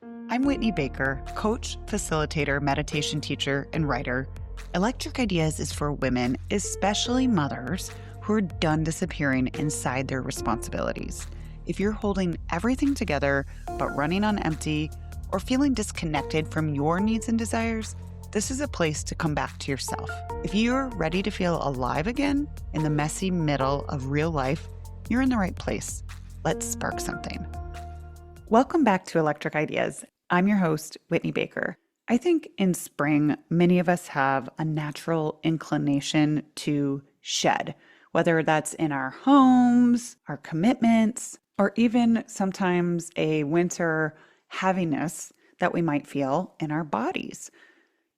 I'm Whitney Baker, coach, facilitator, meditation teacher, and writer. Electric Ideas is for women, especially mothers, who are done disappearing inside their responsibilities. If you're holding everything together but running on empty or feeling disconnected from your needs and desires, this is a place to come back to yourself. If you're ready to feel alive again in the messy middle of real life, you're in the right place. Let's spark something. Welcome back to Electric Ideas. I'm your host, Whitney Baker. I think in spring, many of us have a natural inclination to shed, whether that's in our homes, our commitments, or even sometimes a winter heaviness that we might feel in our bodies.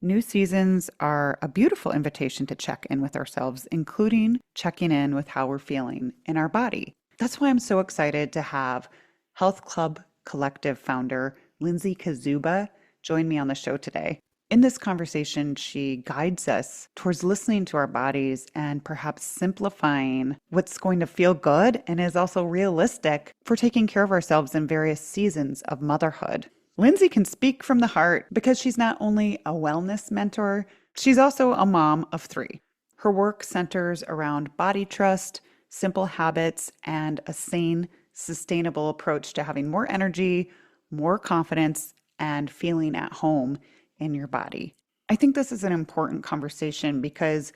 New seasons are a beautiful invitation to check in with ourselves, including checking in with how we're feeling in our body. That's why I'm so excited to have Health Club Collective founder Lindsey Kaszuba join me on the show today. In this conversation, she guides us towards listening to our bodies and perhaps simplifying what's going to feel good and is also realistic for taking care of ourselves in various seasons of motherhood. Lindsey can speak from the heart because she's not only a wellness mentor, she's also a mom of 3. Her work centers around body trust, simple habits, and a sane, sustainable approach to having more energy, more confidence, and feeling at home in your body. I think this is an important conversation because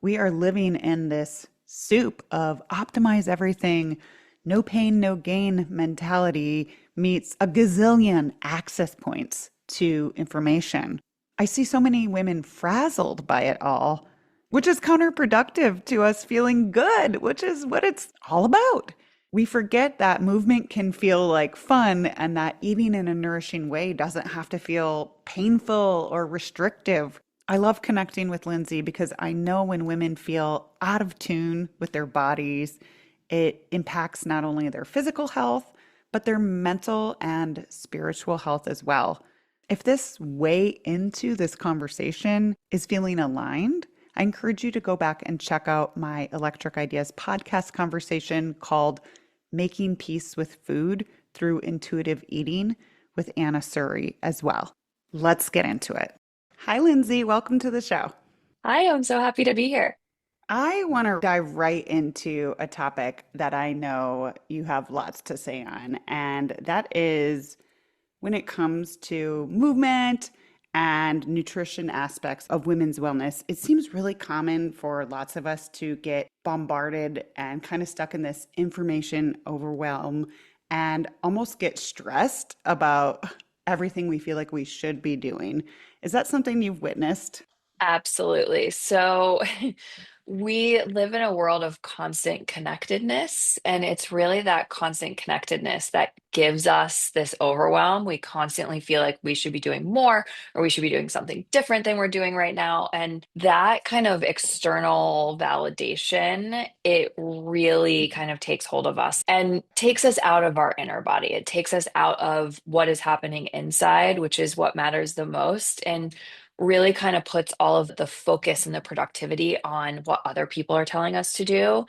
we are living in this soup of optimize everything, no pain, no gain mentality meets a gazillion access points to information. I see so many women frazzled by it all, which is counterproductive to us feeling good, which is what it's all about. We forget that movement can feel like fun and that eating in a nourishing way doesn't have to feel painful or restrictive. I love connecting with Lindsey because I know when women feel out of tune with their bodies, it impacts not only their physical health, but their mental and spiritual health as well. If this way into this conversation is feeling aligned, I encourage you to go back and check out my Electric Ideas podcast conversation called Making Peace with Food Through Intuitive Eating with Anna Suri as well. Let's get into it. Hi, Lindsey. Welcome to the show. Hi, I'm so happy to be here. I want to dive right into a topic that I know you have lots to say on, and that is when it comes to movement and nutrition aspects of women's wellness. It seems really common for lots of us to get bombarded and kind of stuck in this information overwhelm and almost get stressed about everything we feel like we should be doing. Is that something you've witnessed? Absolutely. So, we live in a world of constant connectedness, and it's really that constant connectedness that gives us this overwhelm. We constantly feel like we should be doing more or we should be doing something different than we're doing right now. And that kind of external validation, it really kind of takes hold of us and takes us out of our inner body. It takes us out of what is happening inside, which is what matters the most. And really kind of puts all of the focus and the productivity on what other people are telling us to do.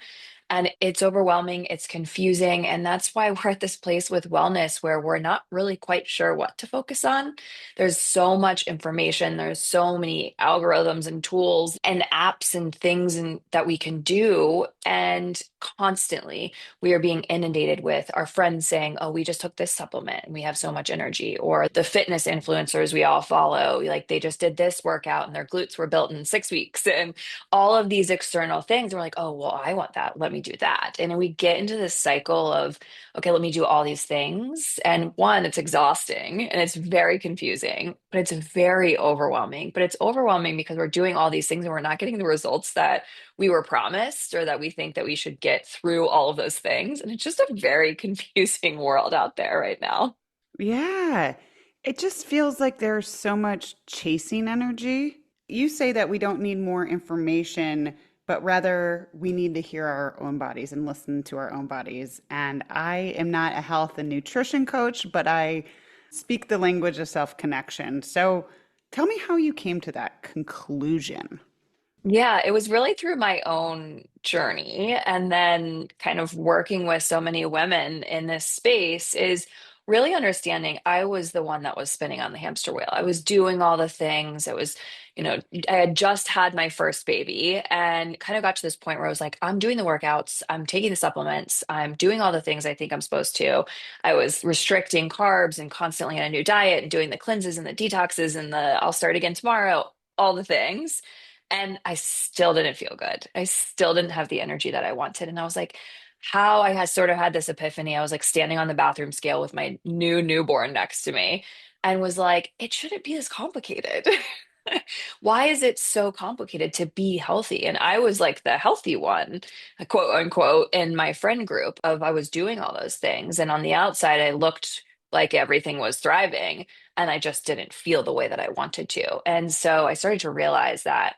And it's overwhelming, it's confusing. And that's why we're at this place with wellness where we're not really quite sure what to focus on. There's so much information, there's so many algorithms and tools and apps and things that we can do. And constantly we are being inundated with our friends saying, oh, we just took this supplement and we have so much energy. Or the fitness influencers we all follow, like they just did this workout and their glutes were built in 6 weeks. And all of these external things. We're like, oh, well, I want that. Let me do that. And then we get into this cycle of, okay, let me do all these things. And one, it's exhausting and it's very confusing, but it's very overwhelming. But it's overwhelming because we're doing all these things and we're not getting the results that we were promised or that we think that we should get through all of those things. And it's just a very confusing world out there right now. Yeah, it just feels like there's so much chasing energy. You say that we don't need more information, but rather we need to hear our own bodies and listen to our own bodies. And I am not a health and nutrition coach, but I speak the language of self connection. So tell me how you came to that conclusion. Yeah, it was really through my own journey and then kind of working with so many women in this space is really understanding I was the one that was spinning on the hamster wheel. I was doing all the things. It was, you know, I had just had my first baby and kind of got to this point where I was like, I'm doing the workouts, I'm taking the supplements, I'm doing all the things I think I'm supposed to. I was restricting carbs and constantly on a new diet and doing the cleanses and the detoxes and the I'll start again tomorrow, all the things. And I still didn't feel good. I still didn't have the energy that I wanted. And I was like, how I had sort of had this epiphany. I was like standing on the bathroom scale with my new newborn next to me and was like, it shouldn't be this complicated. Why is it so complicated to be healthy? And I was like the healthy one, quote unquote, in my friend group of I was doing all those things. And on the outside, I looked like everything was thriving and I just didn't feel the way that I wanted to. And so I started to realize that,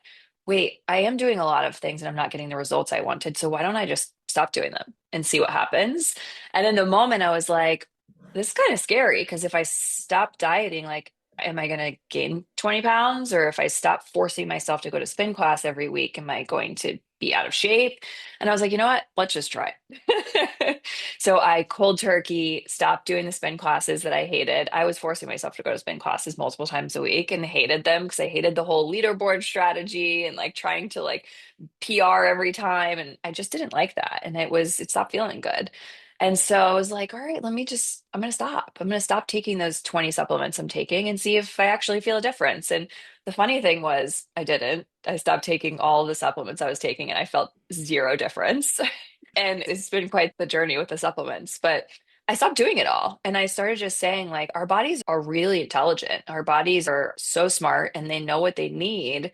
wait, I am doing a lot of things and I'm not getting the results I wanted. So why don't I just stop doing them and see what happens? And in the moment, I was like, this is kind of scary because if I stop dieting, like, am I going to gain 20 pounds? Or if I stop forcing myself to go to spin class every week, am I going to be out of shape? And I was like, you know what? Let's just try it. So I cold turkey stopped doing the spin classes that I hated. I was forcing myself to go to spin classes multiple times a week and hated them because I hated the whole leaderboard strategy and like trying to like PR every time. And I just didn't like that. And it stopped feeling good. And so I was like, all right, I'm going to stop. I'm going to stop taking those 20 supplements I'm taking and see if I actually feel a difference. And the funny thing was, I didn't. I stopped taking all the supplements I was taking and I felt zero difference. And it's been quite the journey with the supplements, but I stopped doing it all. And I started just saying, like, our bodies are really intelligent. Our bodies are so smart and they know what they need,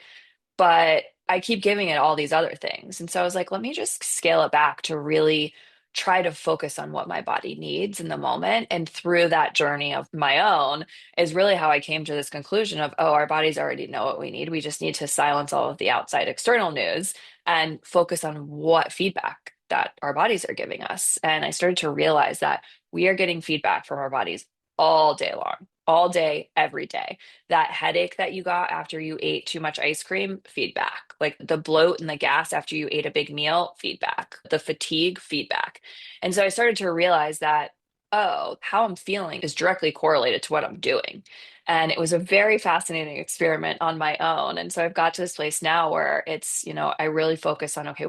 but I keep giving it all these other things. And so I was like, let me just scale it back to really try to focus on what my body needs in the moment. And through that journey of my own is really how I came to this conclusion of, oh, our bodies already know what we need. We just need to silence all of the outside external news and focus on what feedback that our bodies are giving us. And I started to realize that we are getting feedback from our bodies all day long, all day, every day. That headache that you got after you ate too much ice cream, feedback. Like the bloat and the gas after you ate a big meal, feedback. The fatigue, feedback. And so I started to realize that, oh, how I'm feeling is directly correlated to what I'm doing. And it was a very fascinating experiment on my own. And so I've got to this place now where it's, I really focus on, okay,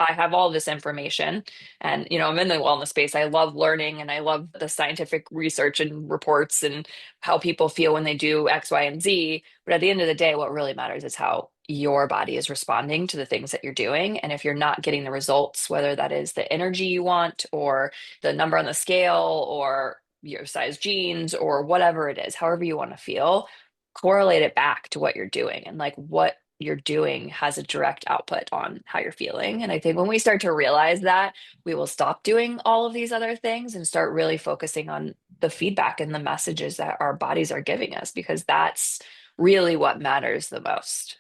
I have all this information and I'm in the wellness space. I love learning and I love the scientific research and reports and how people feel when they do X, Y, and Z. But at the end of the day, what really matters is how your body is responding to the things that you're doing. And if you're not getting the results, whether that is the energy you want or the number on the scale or your size jeans or whatever it is, however you want to feel, correlate it back to what you're doing and like what you're doing has a direct output on how you're feeling. And I think when we start to realize that, we will stop doing all of these other things and start really focusing on the feedback and the messages that our bodies are giving us, because that's really what matters the most.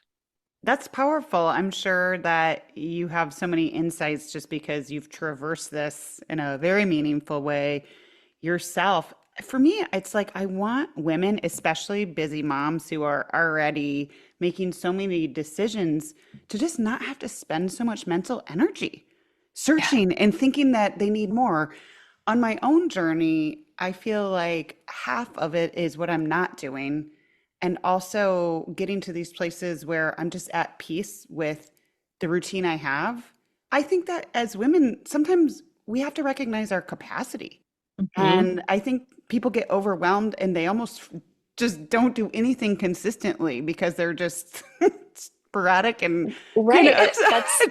That's powerful. I'm sure that you have so many insights just because you've traversed this in a very meaningful way yourself. For me, it's like I want women, especially busy moms who are already making so many decisions, to just not have to spend so much mental energy Yeah. searching and thinking that they need more. On my own journey, I feel like half of it is what I'm not doing, and also getting to these places where I'm just at peace with the routine I have. I think that as women, sometimes we have to recognize our capacity. Mhm. And I think people get overwhelmed and they almost just don't do anything consistently because they're just sporadic and Right.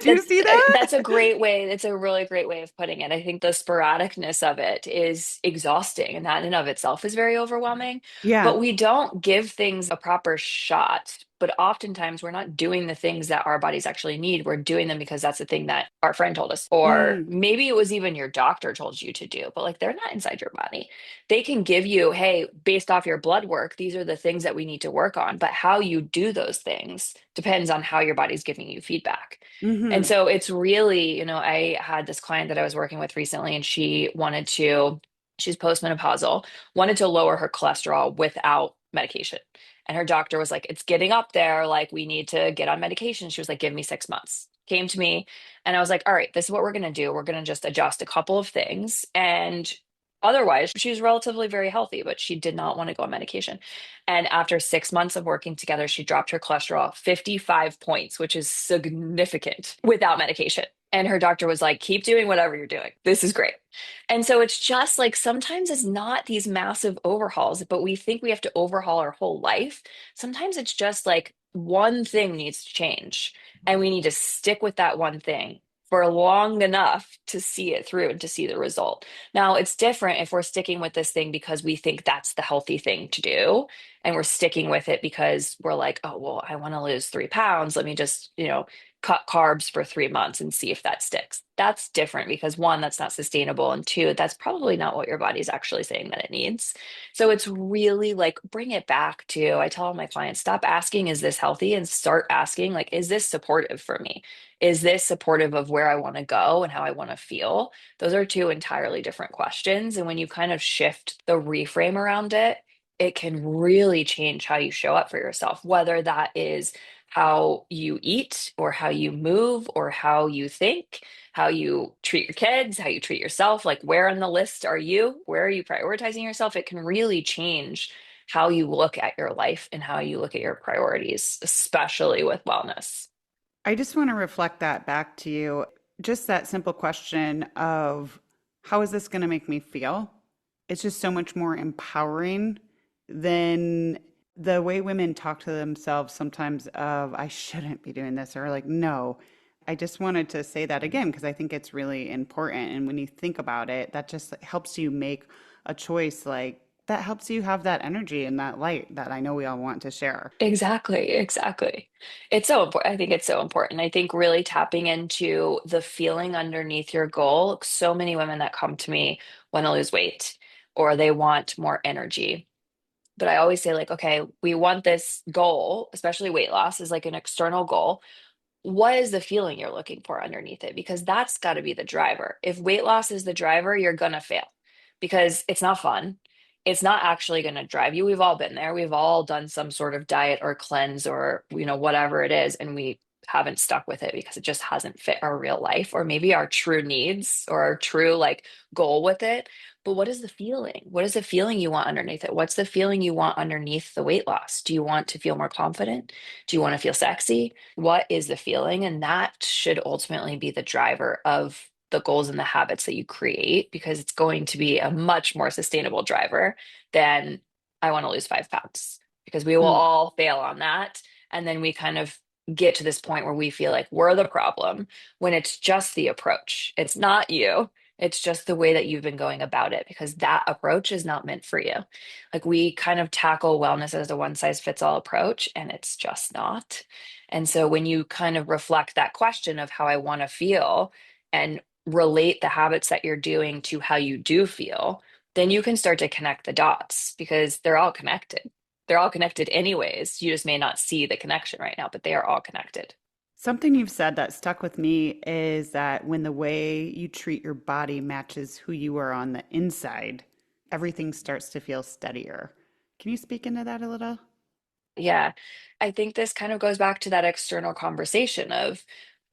do you see that? That's a great way. It's a really great way of putting it. I think the sporadicness of it is exhausting, and that in and of itself is very overwhelming. Yeah. But we don't give things a proper shot. But oftentimes we're not doing the things that our bodies actually need. We're doing them because that's the thing that our friend told us, or Mm, maybe it was even your doctor told you to do. But like they're not inside your body. They can give you, hey, based off your blood work, these are the things that we need to work on. But how you do those things depends on how your body's giving you feedback. And hmm so it's really, I had this client that I was working with recently, and she's postmenopausal, wanted to lower her cholesterol without medication. And her doctor was like, it's getting up there. Like, we need to get on medication. She was like, give me 6 months. Came to me, and I was like, all right, this is what we're going to do. We're going to just adjust a couple of things. And Otherwise, she was relatively very healthy, but she did not want to go on medication. And after 6 months of working together, she dropped her cholesterol 55 points, which is significant without medication. And her doctor was like, keep doing whatever you're doing. This is great. And so it's just like sometimes it's not these massive overhauls, but we think we have to overhaul our whole life. Sometimes it's just like one thing needs to change, and we need to stick with that one thing for long enough to see it through and to see the result. Now, it's different if we're sticking with this thing because we think that's the healthy thing to do. And we're sticking with it because we're like, oh, well, I want to lose 3 pounds. Let me just, cut carbs for 3 months and see if that sticks. That's different because one, that's not sustainable. And two, that's probably not what your body's actually saying that it needs. So it's really like bring it back to, I tell all my clients, stop asking, is this healthy? And start asking, like, is this supportive for me? Is this supportive of where I want to go and how I want to feel? Those are two entirely different questions. And when you kind of shift the reframe around it, it can really change how you show up for yourself, whether that is how you eat or how you move or how you think, how you treat your kids, how you treat yourself. Like, where on the list are you? Where are you prioritizing yourself? It can really change how you look at your life and how you look at your priorities, especially with wellness. I just want to reflect that back to you. Just that simple question of how is this going to make me feel? It's just so much more empowering than the way women talk to themselves sometimes of I shouldn't be doing this or like no. I just wanted to say that again because I think it's really important and when you think about it that just helps you make a choice like that helps you have that energy and that light that I know we all want to share. Exactly, exactly. It's so important. I think it's so important. I think really tapping into the feeling underneath your goal. So many women that come to me want to lose weight or they want more energy. But I always say, like, okay, we want this goal, especially weight loss, is like an external goal. What is the feeling you're looking for underneath it? Because that's got to be the driver. If weight loss is the driver, you're going to fail because it's not fun. It's not actually going to drive you. We've all been there. We've all done some sort of diet or cleanse or, whatever it is, and we haven't stuck with it because it just hasn't fit our real life or maybe our true needs or our true like goal with it. But what is the feeling? What is the feeling you want underneath it? What's the feeling you want underneath the weight loss? Do you want to feel more confident? Do you want to feel sexy? What is the feeling? And that should ultimately be the driver of the goals and the habits that you create because it's going to be a much more sustainable driver than I want to lose 5 pounds because we will Mm. all fail on that. And then we kind of get to this point where we feel like we're the problem when it's just the approach. It's not you. It's just the way that you've been going about it because that approach is not meant for you. Like we kind of tackle wellness as a one size fits all approach, and it's just not. And so when you kind of reflect that question of how I want to feel and relate the habits that you're doing to how you do feel, then you can start to connect the dots because they're all connected. They're all connected anyways. You just may not see the connection right now, but they are all connected. Something you've said that stuck with me is that when the way you treat your body matches who you are on the inside, everything starts to feel steadier. Can you speak into that a little? Yeah. I think this kind of goes back to that external conversation of,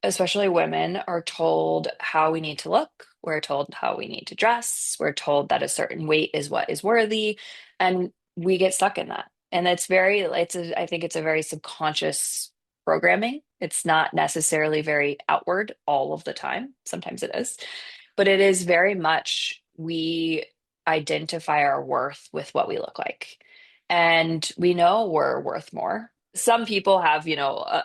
especially women are told how we need to look. We're told how we need to dress. We're told that a certain weight is what is worthy. And we get stuck in that. And I think it's a very subconscious programming. It's not necessarily very outward all of the time. Sometimes it is, but it is very much we identify our worth with what we look like. And we know we're worth more. Some people have,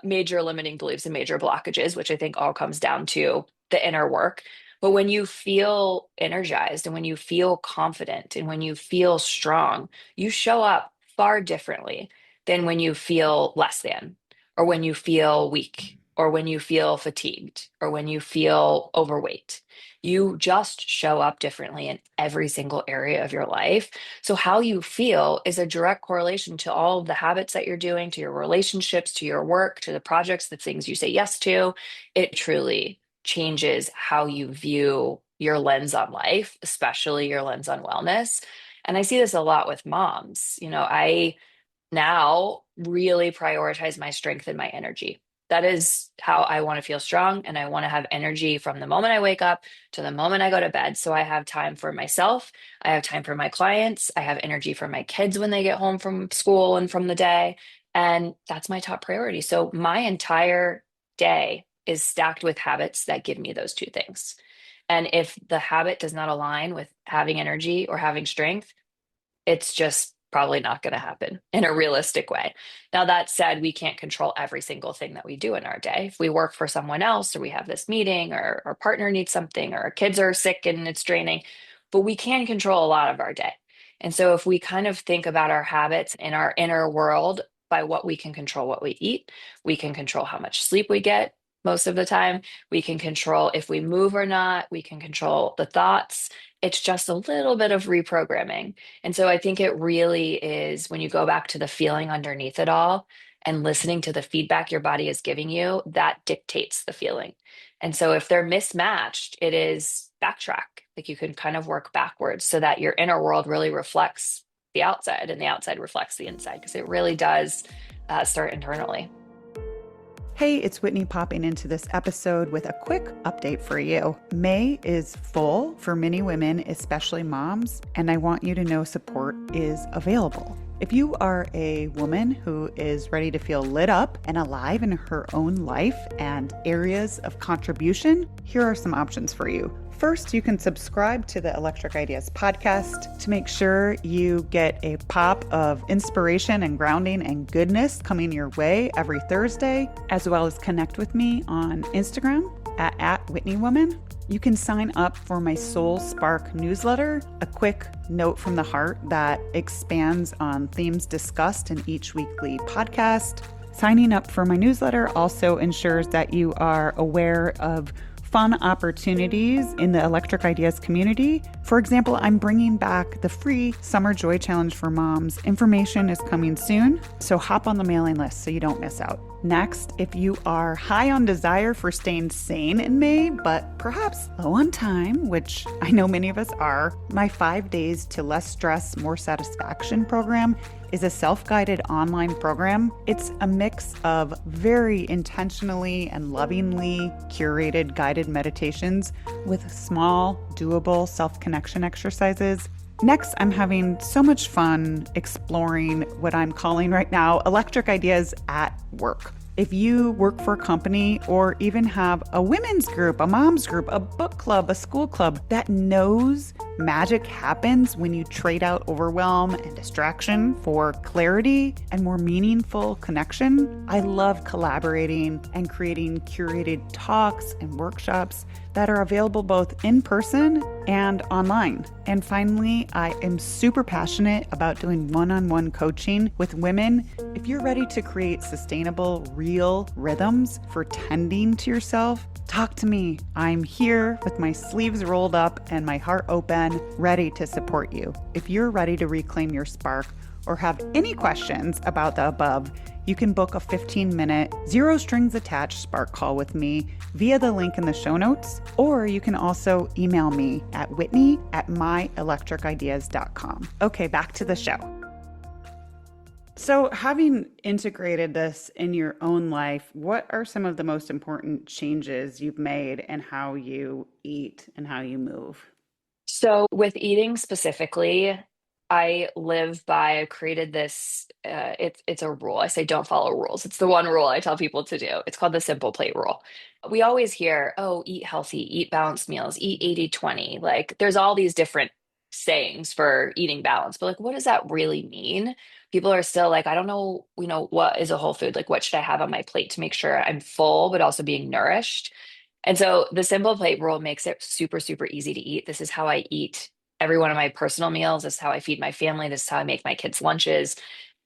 major limiting beliefs and major blockages, which I think all comes down to the inner work. But when you feel energized and when you feel confident and when you feel strong, you show up far differently than when you feel less than, or when you feel weak, or when you feel fatigued, or when you feel overweight. You just show up differently in every single area of your life. So, how you feel is a direct correlation to all of the habits that you're doing, to your relationships, to your work, to the projects, the things you say yes to. It truly changes how you view your lens on life, especially your lens on wellness. And I see this a lot with moms. I now really prioritize my strength and my energy. That is how I want to feel strong. And I want to have energy from the moment I wake up to the moment I go to bed. So I have time for myself. I have time for my clients. I have energy for my kids when they get home from school and from the day. And that's my top priority. So my entire day is stacked with habits that give me those two things. And if the habit does not align with having energy or having strength, it's just probably not going to happen in a realistic way. Now, that said, we can't control every single thing that we do in our day. If we work for someone else, or we have this meeting, or our partner needs something, or our kids are sick and it's draining, but we can control a lot of our day. And so, if we kind of think about our habits in our inner world by what we can control, what we eat, we can control how much sleep we get most of the time. We can control if we move or not. We can control the thoughts. It's just a little bit of reprogramming. And so I think it really is when you go back to the feeling underneath it all and listening to the feedback your body is giving you, that dictates the feeling. And so if they're mismatched, it is backtrack. Like you can kind of work backwards so that your inner world really reflects the outside and the outside reflects the inside because it really does start internally. Hey, it's Whitney popping into this episode with a quick update for you. May is full for many women, especially moms, and I want you to know support is available. If you are a woman who is ready to feel lit up and alive in her own life and areas of contribution, here are some options for you. First, you can subscribe to the Electric Ideas podcast to make sure you get a pop of inspiration and grounding and goodness coming your way every Thursday, as well as connect with me on Instagram at @WhitneyWoman. You can sign up for my Soul Spark newsletter, a quick note from the heart that expands on themes discussed in each weekly podcast. Signing up for my newsletter also ensures that you are aware of fun opportunities in the Electric Ideas community. For example, I'm bringing back the free Summer Joy Challenge for moms. Information is coming soon, so hop on the mailing list so you don't miss out. Next, if you are high on desire for staying sane in May, but perhaps low on time, which I know many of us are, my 5 days to less stress, more satisfaction program is a self-guided online program. It's a mix of very intentionally and lovingly curated guided meditations with small, doable self-connection exercises. Next, I'm having so much fun exploring what I'm calling right now Electric Ideas at Work. If you work for a company or even have a women's group, a mom's group, a book club, a school club that knows magic happens when you trade out overwhelm and distraction for clarity and more meaningful connection, I love collaborating and creating curated talks and workshops that are available both in person and online. And finally, I am super passionate about doing one-on-one coaching with women. If you're ready to create sustainable, real rhythms for tending to yourself, talk to me. I'm here with my sleeves rolled up and my heart open, ready to support you. If you're ready to reclaim your spark or have any questions about the above, you can book a 15-minute, zero strings attached spark call with me via the link in the show notes, or you can also email me at whitney@myelectricideas.com. Okay, back to the show. So, having integrated this in your own life, what are some of the most important changes you've made in how you eat and how you move? So, with eating specifically, I live by, I've created this, it's a rule. I say don't follow rules. It's the one rule I tell people to do. It's called the simple plate rule. We always hear, oh, eat healthy, eat balanced meals, eat 80/20. Like there's all these different sayings for eating balance, but like, what does that really mean? People are still like, I don't know, what is a whole food? Like, what should I have on my plate to make sure I'm full, but also being nourished? And so the simple plate rule makes it super, super easy to eat. This is how I eat every one of my personal meals. This is how I feed my family. This is how I make my kids' lunches.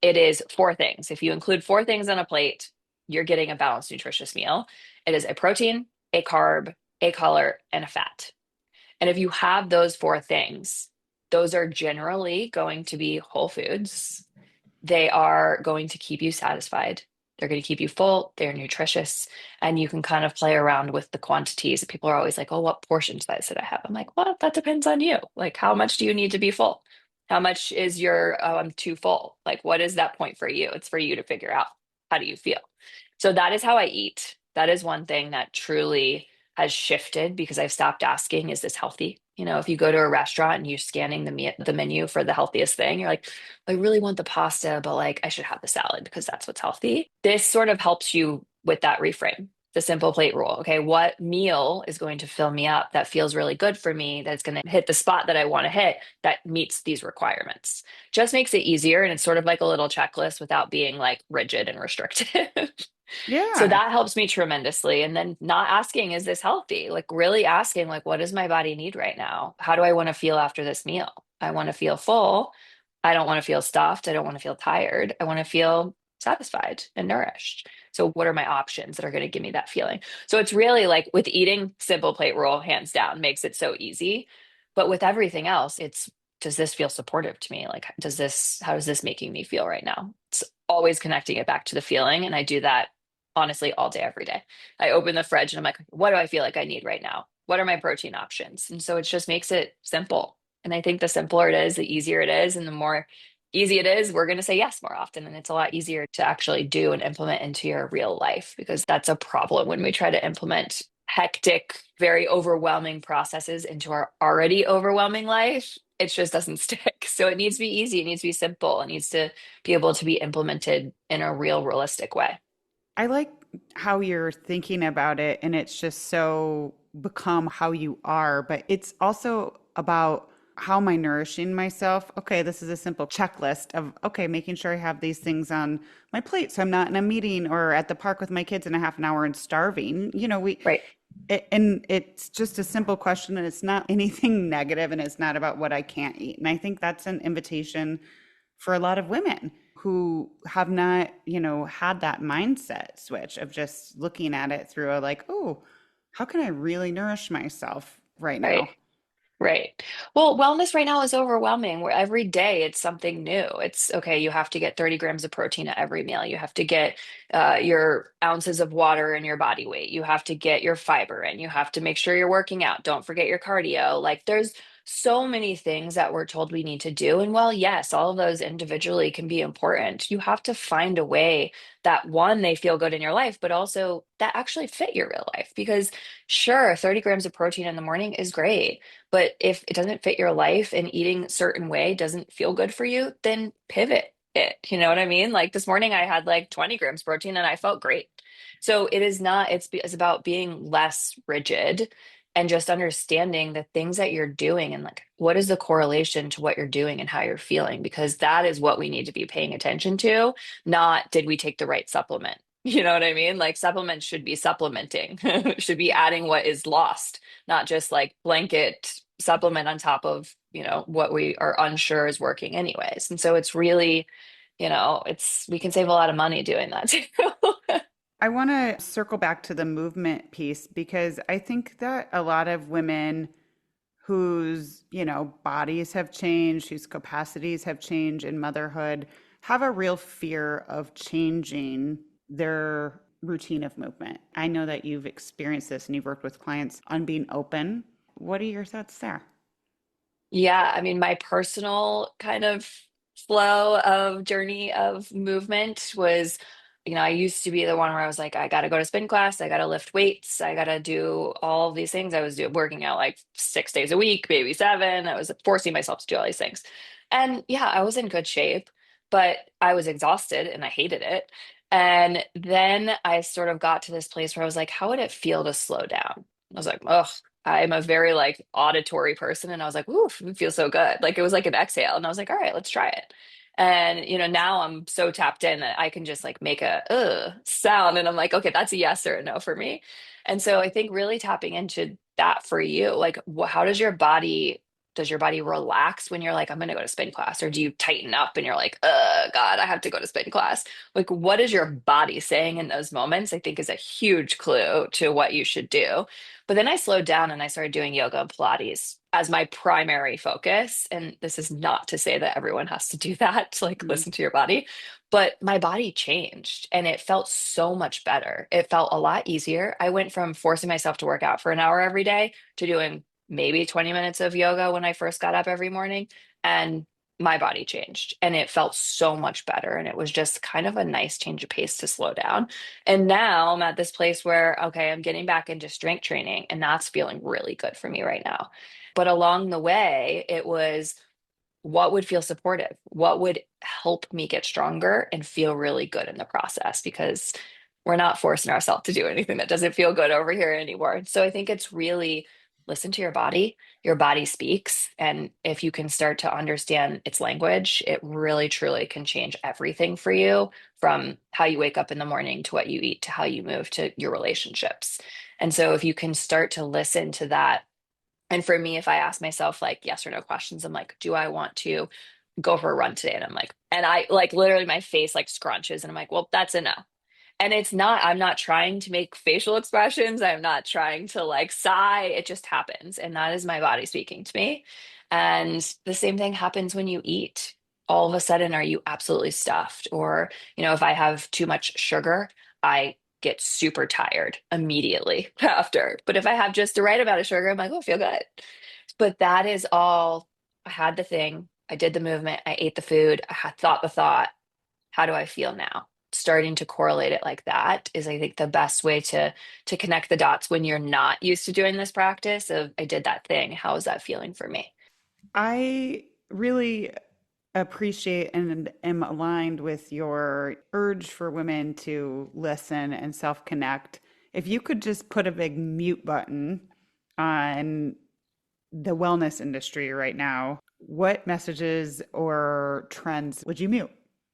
It is four things. If you include four things on a plate, you're getting a balanced, nutritious meal. It is a protein, a carb, a color, and a fat. And if you have those four things, those are generally going to be whole foods. They are going to keep you satisfied. They're going to keep you full. They're nutritious. And you can kind of play around with the quantities. People are always like, oh, what portion size should I have? I'm like, well, that depends on you. Like, how much do you need to be full? How much is your, oh, I'm too full? Like, what is that point for you? It's for you to figure out. How do you feel? So that is how I eat. That is one thing that truly has shifted because I've stopped asking, is this healthy? If you go to a restaurant and you're scanning the menu for the healthiest thing, you're like, I really want the pasta, but like I should have the salad because that's what's healthy. This sort of helps you with that reframe, the simple plate rule. Okay, what meal is going to fill me up that feels really good for me, that's going to hit the spot that I want to hit, that meets these requirements? Just makes it easier. And it's sort of like a little checklist without being like rigid and restrictive. So Yeah. that helps me tremendously. And then not asking, is this healthy? Like really asking, like, what does my body need right now? How do I want to feel after this meal? I want to feel full. I don't want to feel stuffed. I don't want to feel tired. I want to feel satisfied and nourished. So what are my options that are going to give me that feeling? So it's really like with eating, simple plate rule, hands down, makes it so easy. But with everything else, it's, does this feel supportive to me? Like, how is this making me feel right now? It's always connecting it back to the feeling. And I do that honestly all day, every day. I open the fridge and I'm like, what do I feel like I need right now? What are my protein options? And so it just makes it simple. And I think the simpler it is, the easier it is. And the more easy it is, we're going to say yes more often. And it's a lot easier to actually do and implement into your real life, because that's a problem when we try to implement hectic, very overwhelming processes into our already overwhelming life. It just doesn't stick. So it needs to be easy. It needs to be simple. It needs to be able to be implemented in a real, realistic way. I like how you're thinking about it, and it's just so become how you are, but it's also about how am I nourishing myself? Okay, this is a simple checklist of, okay, making sure I have these things on my plate so I'm not in a meeting or at the park with my kids in a half an hour and starving. Right. And it's just a simple question, and it's not anything negative, and it's not about what I can't eat. And I think that's an invitation for a lot of women who have not, had that mindset switch of just looking at it through a like, oh, how can I really nourish myself right Right. now? Right. Well, wellness right now is overwhelming. Where every day it's something new. It's okay, you have to get 30 grams of protein at every meal. You have to get your ounces of water in your body weight. You have to get your fiber in. You have to make sure you're working out. Don't forget your cardio. Like there's so many things that we're told we need to do. And while, yes, all of those individually can be important, you have to find a way that one, they feel good in your life, but also that actually fit your real life. Because sure, 30 grams of protein in the morning is great. But if it doesn't fit your life and eating a certain way doesn't feel good for you, then pivot it. You know what I mean? Like this morning I had like 20 grams protein and I felt great. So it is not, it's about being less rigid and just understanding the things that you're doing and like what is the correlation to what you're doing and how you're feeling, because that is what we need to be paying attention to, not did we take the right supplement. You know what I mean? Like supplements should be supplementing, should be adding what is lost, not just like blanket supplement on top of, what we are unsure is working anyways. And so it's really, we can save a lot of money doing that too. I want to circle back to the movement piece because I think that a lot of women whose, bodies have changed, whose capacities have changed in motherhood, have a real fear of changing their routine of movement. I know that you've experienced this and you've worked with clients on being open. What are your thoughts there? Yeah, I mean, my personal kind of flow of journey of movement was, I used to be the one where I was like, I got to go to spin class, I got to lift weights, I got to do all these things. I was working out like 6 days a week, maybe seven. I was forcing myself to do all these things. And yeah, I was in good shape, but I was exhausted and I hated it. And then I sort of got to this place where I was like, how would it feel to slow down? I was like, oh, I'm a very like auditory person. And I was like, ooh, it feels so good. Like it was like an exhale. And I was like, all right, let's try it. And now I'm so tapped in that I can just like make a sound. And I'm like, okay, that's a yes or a no for me. And so I think really tapping into that for you, like how does your body relax when you're like, I'm going to go to spin class? Or do you tighten up and you're like, God, I have to go to spin class? Like, what is your body saying in those moments? I think is a huge clue to what you should do. But then I slowed down and I started doing yoga and Pilates as my primary focus. And this is not to say that everyone has to do that, to like Mhm. listen to your body, but my body changed and it felt so much better. It felt a lot easier. I went from forcing myself to work out for an hour every day to doing maybe 20 minutes of yoga when I first got up every morning. And my body changed and it felt so much better. And it was just kind of a nice change of pace to slow down. And now I'm at this place where, okay, I'm getting back into strength training and that's feeling really good for me right now. But along the way, it was what would feel supportive, what would help me get stronger and feel really good in the process because we're not forcing ourselves to do anything that doesn't feel good over here anymore. So I think it's really listen to your body speaks. And if you can start to understand its language, it really truly can change everything for you from how you wake up in the morning to what you eat to how you move to your relationships. And so if you can start to listen to that, and for me, if I ask myself like yes or no questions, I'm like, do I want to go for a run today? And I'm like, and I like literally my face like scrunches and I'm like, well, that's a no. And it's not, I'm not trying to make facial expressions. I'm not trying to like sigh. It just happens. And that is my body speaking to me. And the same thing happens when you eat. All of a sudden, are you absolutely stuffed? Or, if I have too much sugar, I get super tired immediately after. But if I have just the right amount of sugar, I'm like, oh, I feel good. But that is all. I had the thing, I did the movement, I ate the food, I had thought the thought. How do I feel now? Starting to correlate it like that is, I think, the best way to connect the dots when you're not used to doing this practice of I did that thing. How is that feeling for me? I really appreciate and am aligned with your urge for women to listen and self connect. If you could just put a big mute button on the wellness industry right now, what messages or trends would you mute?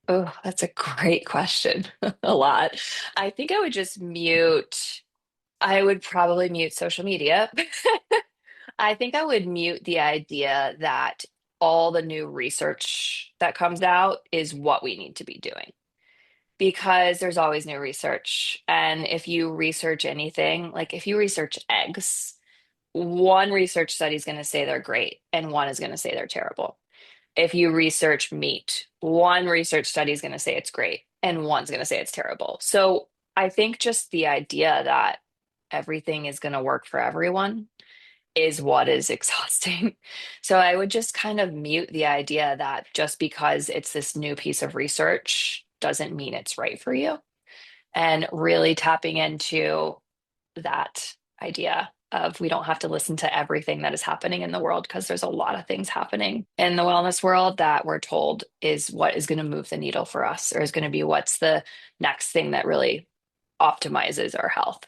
Oh, that's a great question. A lot. I think I would just mute, I would probably mute social media. I think I would mute the idea that all the new research that comes out is what we need to be doing because there's always new research. And if you research anything, like if you research eggs, one research study is going to say they're great and one is going to say they're terrible. If you research meat, one research study is going to say it's great and one's going to say it's terrible. So I think just the idea that everything is going to work for everyone is what is exhausting. So I would just kind of mute the idea that just because it's this new piece of research doesn't mean it's right for you. And really tapping into that idea of we don't have to listen to everything that is happening in the world because there's a lot of things happening in the wellness world that we're told is what is going to move the needle for us or is going to be what's the next thing that really optimizes our health.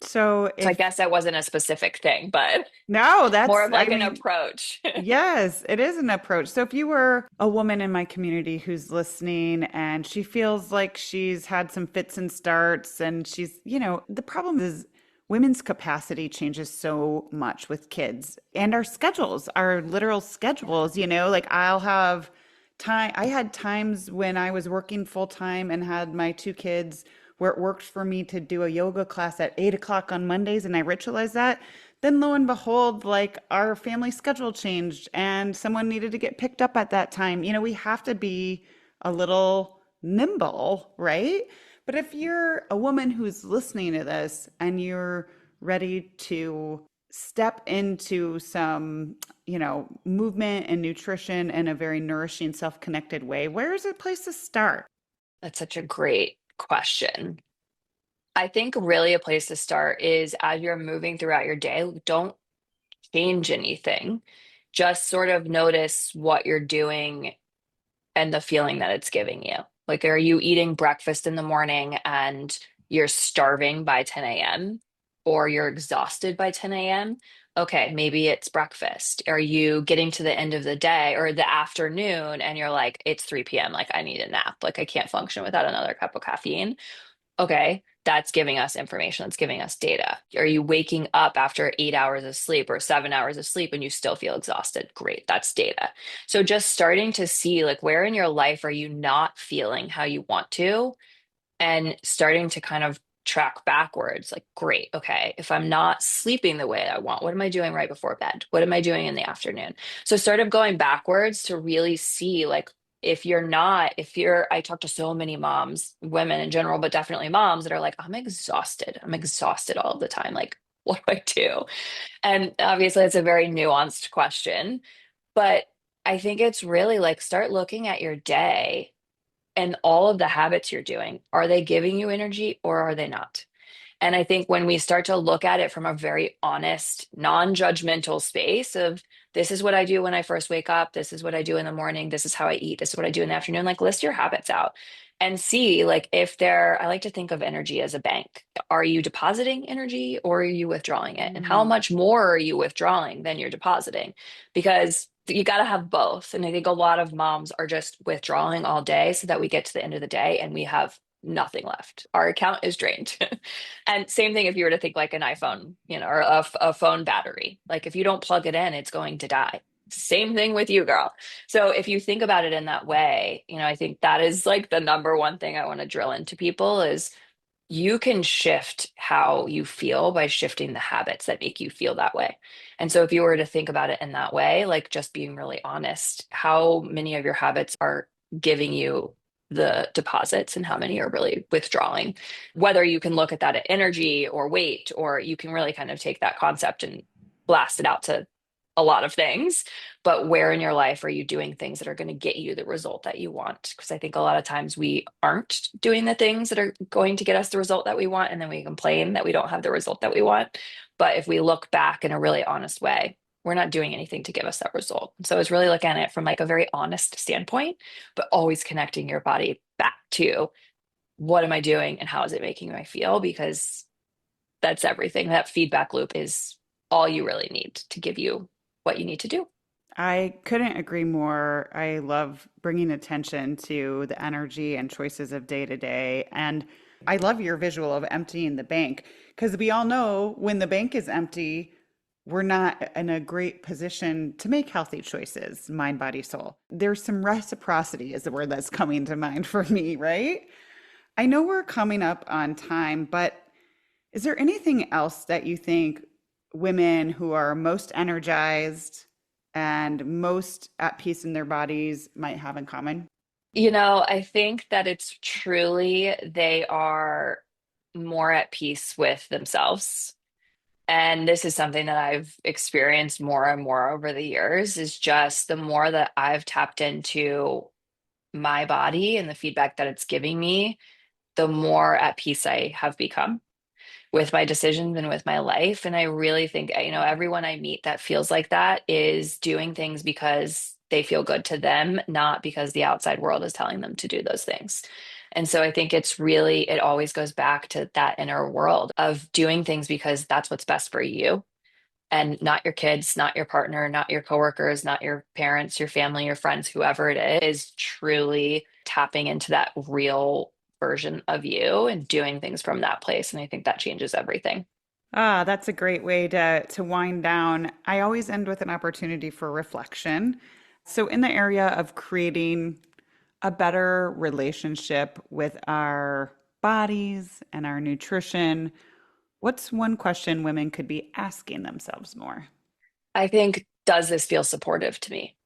So So I if guess that wasn't a specific thing, but no, more that's, of I like an mean, approach. yes, it is an approach. So if you were a woman in my community who's listening and she feels like she's had some fits and starts and the problem is women's capacity changes so much with kids and our schedules, our literal schedules, like I'll have time. I had times when I was working full time and had my two kids where it worked for me to do a yoga class at 8 o'clock on Mondays and I ritualized that. Then lo and behold, like our family schedule changed and someone needed to get picked up at that time. We have to be a little nimble, right? But if you're a woman who's listening to this and you're ready to step into some, movement and nutrition in a very nourishing, self-connected way, where is a place to start? That's such a great question. I think really a place to start is as you're moving throughout your day, don't change anything. Just sort of notice what you're doing and the feeling that it's giving you. Like, are you eating breakfast in the morning and you're starving by 10 a.m. or you're exhausted by 10 a.m.? Okay, maybe it's breakfast. Are you getting to the end of the day or the afternoon and you're like, it's 3 p.m., like I need a nap, like I can't function without another cup of caffeine? Okay, that's giving us information. That's giving us data. Are you waking up after 8 hours of sleep or 7 hours of sleep and you still feel exhausted? Great, that's data. So just starting to see like where in your life are you not feeling how you want to and starting to kind of track backwards. Like, great, okay, if I'm not sleeping the way I want, what am I doing right before bed? What am I doing in the afternoon? So sort of going backwards to really see like if you're not, if you're, I talk to so many moms, women in general, but definitely moms that are like, I'm exhausted. I'm exhausted all the time. Like, what do I do? And obviously, it's a very nuanced question, but I think it's really like start looking at your day and all of the habits you're doing. Are they giving you energy or are they not? And I think when we start to look at it from a very honest, non judgmental space of this is what I do when I first wake up, this is what I do in the morning, this is how I eat, this is what I do in the afternoon, like list your habits out and see like if they're, I like to think of energy as a bank. Are you depositing energy or are you withdrawing it? And how Mm. much more are you withdrawing than you're depositing? Because you got to have both. And I think a lot of moms are just withdrawing all day so that we get to the end of the day and we have nothing left. Our account is drained. And same thing if you were to think like an iPhone, or a phone battery. Like if you don't plug it in, it's going to die. Same thing with you, girl. So if you think about it in that way, I think that is like the number one thing I want to drill into people is you can shift how you feel by shifting the habits that make you feel that way. And so if you were to think about it in that way, like just being really honest, how many of your habits are giving you the deposits and how many are really withdrawing? Whether you can look at that at energy or weight, or you can really kind of take that concept and blast it out to a lot of things, but where in your life are you doing things that are going to get you the result that you want? Because I think a lot of times we aren't doing the things that are going to get us the result that we want, and then we complain that we don't have the result that we want. But if we look back in a really honest way, we're not doing anything to give us that result. So it's really looking at it from like a very honest standpoint, but always connecting your body back to what am I doing and how is it making me feel? Because that's everything. That feedback loop is all you really need to give you what you need to do. I couldn't agree more. I love bringing attention to the energy and choices of day to day. And I love your visual of emptying the bank because we all know when the bank is empty, we're not in a great position to make healthy choices, mind, body, soul. There's some reciprocity, is the word that's coming to mind for me, right? I know we're coming up on time, but is there anything else that you think women who are most energized and most at peace in their bodies might have in common? I think that it's truly they are more at peace with themselves. And this is something that I've experienced more and more over the years is just the more that I've tapped into my body and the feedback that it's giving me, the more at peace I have become with my decisions and with my life. And I really think, everyone I meet that feels like that is doing things because they feel good to them, not because the outside world is telling them to do those things. And so I think it always goes back to that inner world of doing things because that's what's best for you and not your kids, not your partner, not your coworkers, not your parents, your family, your friends, whoever it is truly tapping into that real version of you and doing things from that place. And I think that changes everything. Ah, that's a great way to wind down. I always end with an opportunity for reflection. So in the area of creating a better relationship with our bodies and our nutrition, what's one question women could be asking themselves more? I think, does this feel supportive to me?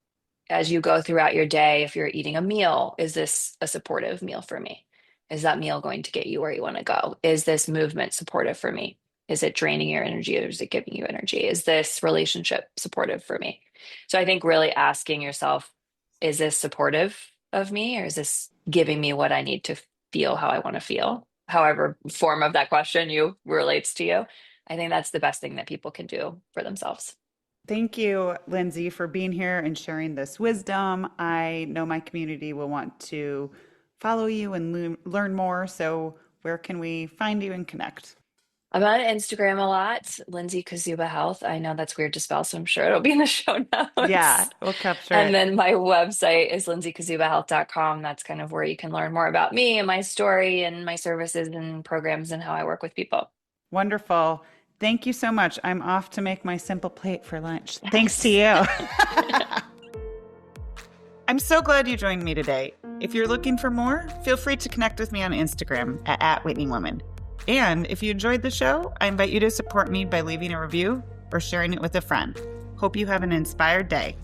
As you go throughout your day, if you're eating a meal, is this a supportive meal for me? Is that meal going to get you where you want to go? Is this movement supportive for me? Is it draining your energy or is it giving you energy? Is this relationship supportive for me? So I think really asking yourself, is this supportive of me or is this giving me what I need to feel how I want to feel? However, form of that question you relates to you. I think that's the best thing that people can do for themselves. Thank you, Lindsey, for being here and sharing this wisdom. I know my community will want to follow you and learn more. So, where can we find you and connect? I'm on Instagram a lot, Lindsey Kaszuba Health. I know that's weird to spell, so I'm sure it'll be in the show Yeah, notes. we'll capture And it. then my website is lindseykazubahealth.com. That's kind of where you can learn more about me and my story and my services and programs and how I work with people. Wonderful. Thank you so much. I'm off to make my simple plate for lunch. Thanks to Yes. you. I'm so glad you joined me today. If you're looking for more, feel free to connect with me on Instagram at @WhitneyWoman. And if you enjoyed the show, I invite you to support me by leaving a review or sharing it with a friend. Hope you have an inspired day.